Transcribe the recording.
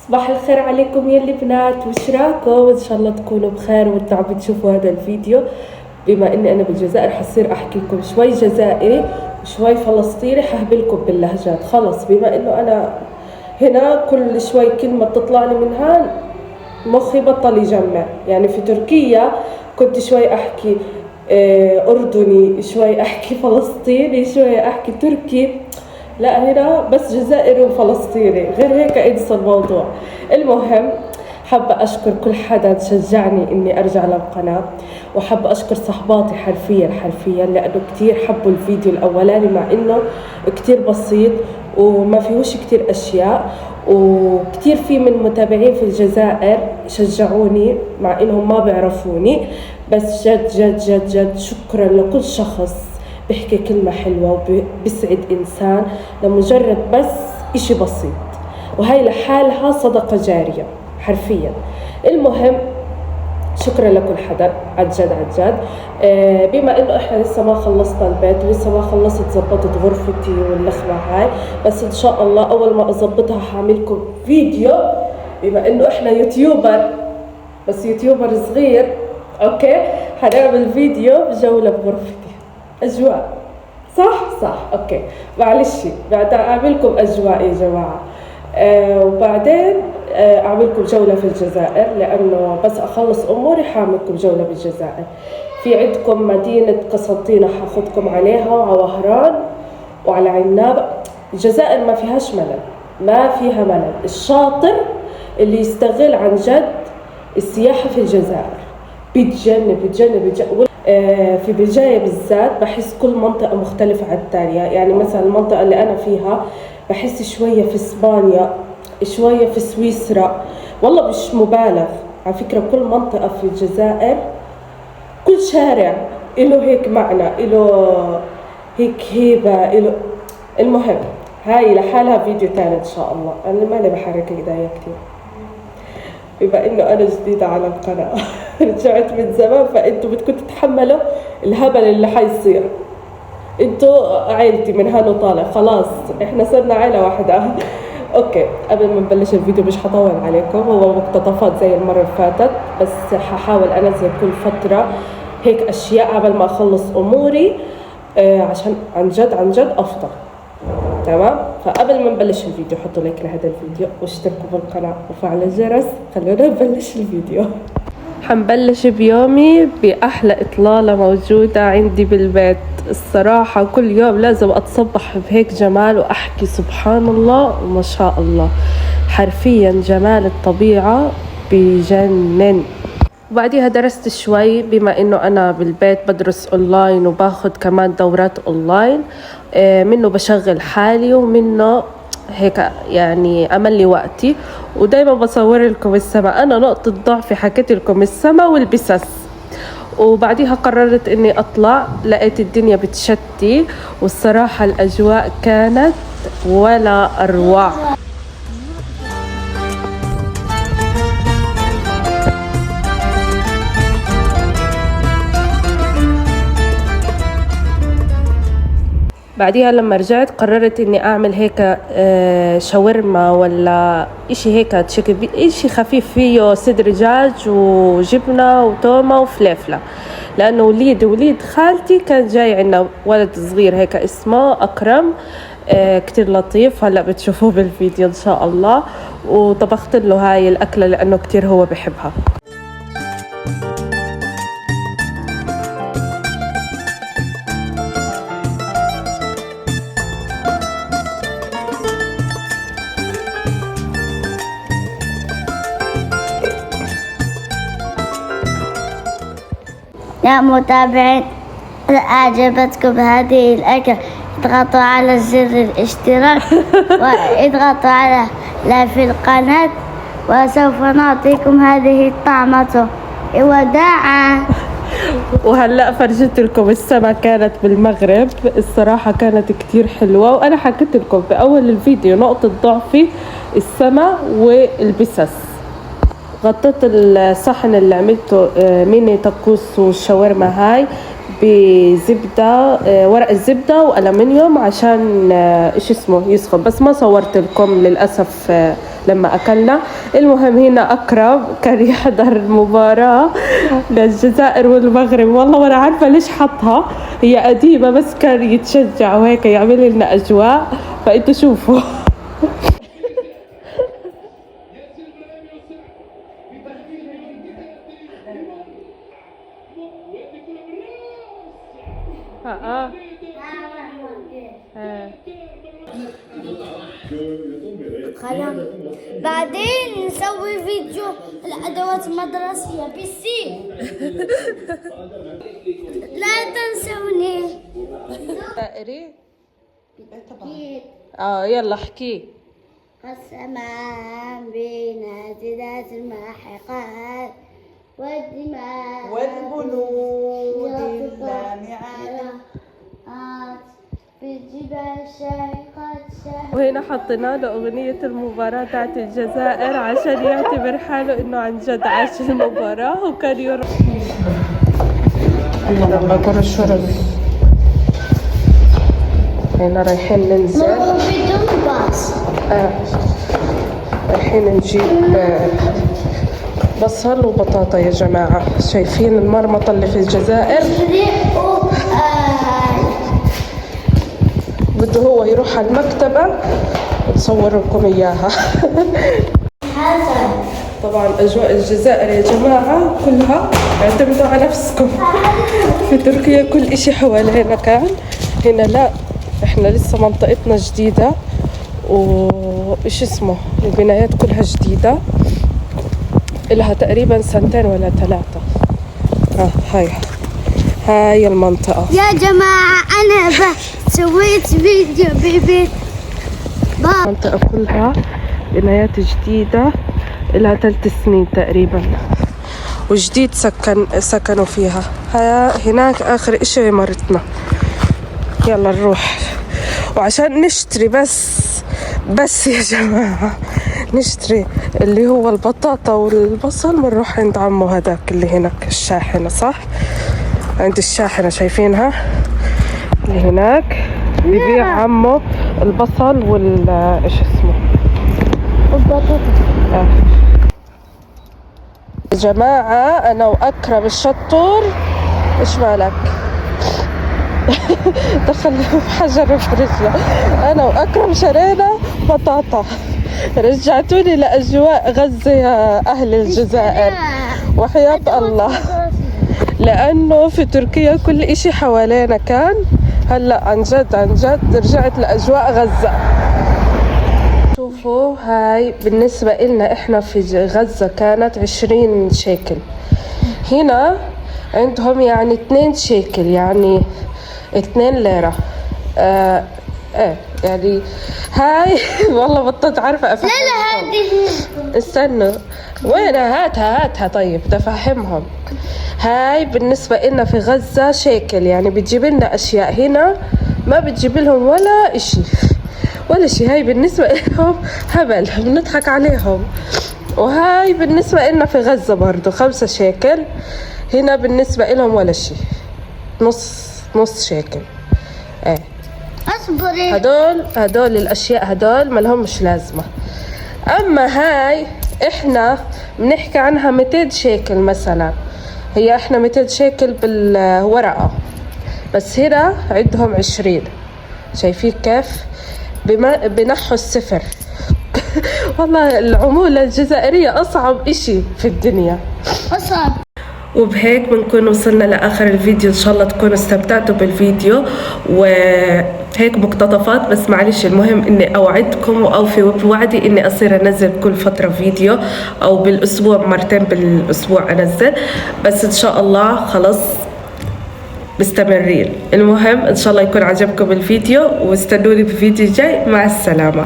صباح الخير عليكم يا البنات، وش راكم؟ ان شاء الله تكونوا بخير وانتوا عم بتشوفوا هذا الفيديو. بما اني انا بالجزائر حصير احكي لكم شوي جزائري وشوي فلسطيني، حهبلكم باللهجات. خلص بما انه انا هنا كل شوي كلمة بتطلع لي منها مخي بطل يجمع. يعني في تركيا كنت شوي احكي اردني، شوي احكي فلسطيني، شوي احكي تركي. لا هنا بس جزائري وفلسطيني، غير هيك انسى الموضوع. المهم حابة أشكر كل حدا شجعني إني أرجع للقناة، وحابة أشكر صحباتي حرفيا لأنه كتير حبوا الفيديو الأولاني، مع إنه كتير بسيط وما فيهوش كتير أشياء، وكتير في من متابعين في الجزائر شجعوني مع إنهم ما بيعرفوني. بس جد جد جد جد شكرا لكل شخص بيحكي كلمة حلوة وبيسعد إنسان لمجرد بس إشي بسيط، وهي لحالها صدقة جارية حرفيا. المهم شكرا لكل حدا عن جد. بما انه احنا لسه ما خلصنا البيت ولسه ما خلصت زبطت غرفتي واللخمة هاي، بس ان شاء الله اول ما اظبطها حاعملكم فيديو. بما انه احنا يوتيوبر، بس يوتيوبر صغير، اوكي، حنعمل فيديو بجولة بغرفتي، اجواء. صح اوكي، معلش بعد اعملكم اجواء يا جماعه. وبعدين اعملكم جوله في الجزائر، لانه بس اخلص اموري حاعملكم جوله بالجزائر. في عندكم مدينه قسنطينه حاخدكم عليها، وعلى وهران وعلى عنابه. الجزائر ما فيهاش ملل، ما فيها ملل. الشاطر اللي يستغل عن جد السياحه في الجزائر بيتجنن. في بجاية بالذات بحس كل منطقة مختلفة عن الثانية. يعني مثلا المنطقة اللي أنا فيها بحس شوية في إسبانيا، شوية في سويسرا، والله مش مبالغ على فكرة. كل منطقة في الجزائر، كل شارع إله هيك معنى، إله هيك هيبة، إله. المهم هاي لحالها فيديو تاني إن شاء الله. أنا ماني بحرك إيديا كتير بما انه انا جديدة على القناة رجعت من زمان، فانتوا بدكم تتحملوا الهبل اللي حيصير. انتوا عائلتي من هان وطالع، خلاص احنا صرنا عائلة واحدة اوكي. قبل ما نبلش الفيديو مش حطول عليكم، هو مقتطفات زي المرة اللي فاتت، بس ححاول انزل كل فترة هيك اشياء قبل ما اخلص اموري، عشان عن جد افضل. تمام. فقبل ما نبلش الفيديو حطوا لايك لهذا الفيديو واشتركوا بالقناة وفعلوا الجرس. خلونا نبلش الفيديو. حنبلش بيومي بأحلى إطلالة موجودة عندي بالبيت. الصراحة كل يوم لازم أتصبح بهيك جمال وأحكي سبحان الله وما شاء الله. حرفيا جمال الطبيعة بجنن. وبعديها درست شوي، بما انه انا بالبيت بدرس اونلاين وباخد كمان دورات اونلاين، منه بشغل حالي ومنه هيك يعني املي وقتي. ودايما بصور لكم السما. انا نقطة ضعفي حكيت لكم السما والبسس. وبعديها قررت اني اطلع، لقيت الدنيا بتشتي، والصراحة الاجواء كانت ولا اروع. بعديها لما رجعت قررت اني اعمل هيك شاورما ولا اشي هيك اشي خفيف فيه صدر دجاج وجبنة وتومة وفليفلة، لانه وليد خالتي كان جاي عنا ولد صغير هيك اسمه اكرم، كتير لطيف، هلا بتشوفوه بالفيديو ان شاء الله. وطبخت له هاي الاكلة لانه كتير هو بحبها. يا متابعين، إذا أعجبتكم هذه الأكلة اضغطوا على زر الاشتراك واضغطوا على لايك في القناة، وسوف نعطيكم هذه الطعمة. وداعا. وهلأ فرجت لكم السما كانت بالمغرب. الصراحة كانت كتير حلوة، وأنا حكيت لكم بأول الفيديو نقطة ضعفي السما والبسس. غطيت الصحن اللي عملته ميني تاكوس والشاورما هاي بزبدة، ورق الزبدة وألمنيوم عشان إيش اسمه يسخن، بس ما صورت لكم للأسف لما أكلنا. المهم هنا أكرم كان يحضر المباراة للجزائر والمغرب، والله وأنا عارفة ليش حطها، هي قديمة بس كان يتشجع وهيك يعمل لنا أجواء، فأنتوا شوفوا. قلم. بعدين نسوي فيديو الأدوات المدرسية بالسي. لا تنسوني. دائري يلا احكي. السماء بين ذات الماحقات والدماء والبنود اللامعة في الجبال الشاهقات. وهنا حطينا له أغنية المباراة تاعت الجزائر عشان يعتبر حاله إنه عن جد عاش المباراة وكان يروح. يلا قرش رز. هنا رايحين ننزل. بدون باص. رايحين نجيب بصل وبطاطا يا جماعة. شايفين المرمطة اللي في الجزائر؟ بده هو يروح على المكتبة وتصور لكم إياها. طبعا أجواء الجزائر يا جماعة كلها اعتمدوا على نفسكم. في تركيا كل إشي حوالينا كان، هنا لا، إحنا لسه منطقتنا جديدة وإيش اسمه البنايات كلها جديدة، إلها تقريبا 2 ولا 3. هاي المنطقة يا جماعة أنا سويت فيديو ببيت المنطقة كلها بنايات جديدة، إلها 3 سنين تقريبا، وجديد سكنوا فيها. هناك آخر إشي عمارتنا. يلا نروح وعشان نشتري بس يا جماعة نشتري اللي هو البطاطا والبصل بنروح عند عمو هذاك اللي هناك الشاحنة، صح؟ عند الشاحنة شايفينها اللي هناك بيبيع عمو البصل ايش اسمه البطاطا. يا جماعة أنا وأكرم الشطور، إيش مالك؟ دخل حجر في رجله. أنا وأكرم شرينا بطاطا، رجعتوني لأجواء غزة يا أهل الجزائر وحياة الله، لأنه في تركيا كل إشي حوالينا كان، هلأ عن جد رجعت لأجواء غزة. شوفوا هاي بالنسبة إلنا إحنا في غزة كانت 20 شيكل، هنا عندهم يعني 2 شيكل، يعني 2 ليرة. يعني هاي والله بطلت عارفة أفهم. لا هذه استنوا وينها؟ هاتها طيب تفهمهم. هاي بالنسبة لنا في غزة شيكل، يعني بتجيب لنا أشياء هنا ما بتجيب لهم ولا شيء. هاي بالنسبة لهم هبل، بنضحك عليهم. وهاي بالنسبة لنا في غزة برضو 5 شيكل، هنا بالنسبة لهم ولا شيء، نص شيكل. اصبري. هدول الأشياء هدول ما لهمش لازمة. أما هاي إحنا بنحكي عنها 200 شيكل مثلا، هي إحنا 200 شيكل بالورقة، بس هنا عندهم 20. شايفين كيف بنحوا الصفر. والله العمولة الجزائرية أصعب إشي في الدنيا، أصعب. وبهيك بنكون وصلنا لآخر الفيديو. إن شاء الله تكونوا استمتعتوا بالفيديو، وهيك مقتطفات بس معلش. المهم إني أوعدكم وأوفي بوعدي إني أصير أنزل كل فترة فيديو، أو بالأسبوع 2 بالأسبوع أنزل، بس إن شاء الله خلاص مستمرين. المهم إن شاء الله يكون عجبكم الفيديو، واستنوني بفيديو جاي. مع السلامة.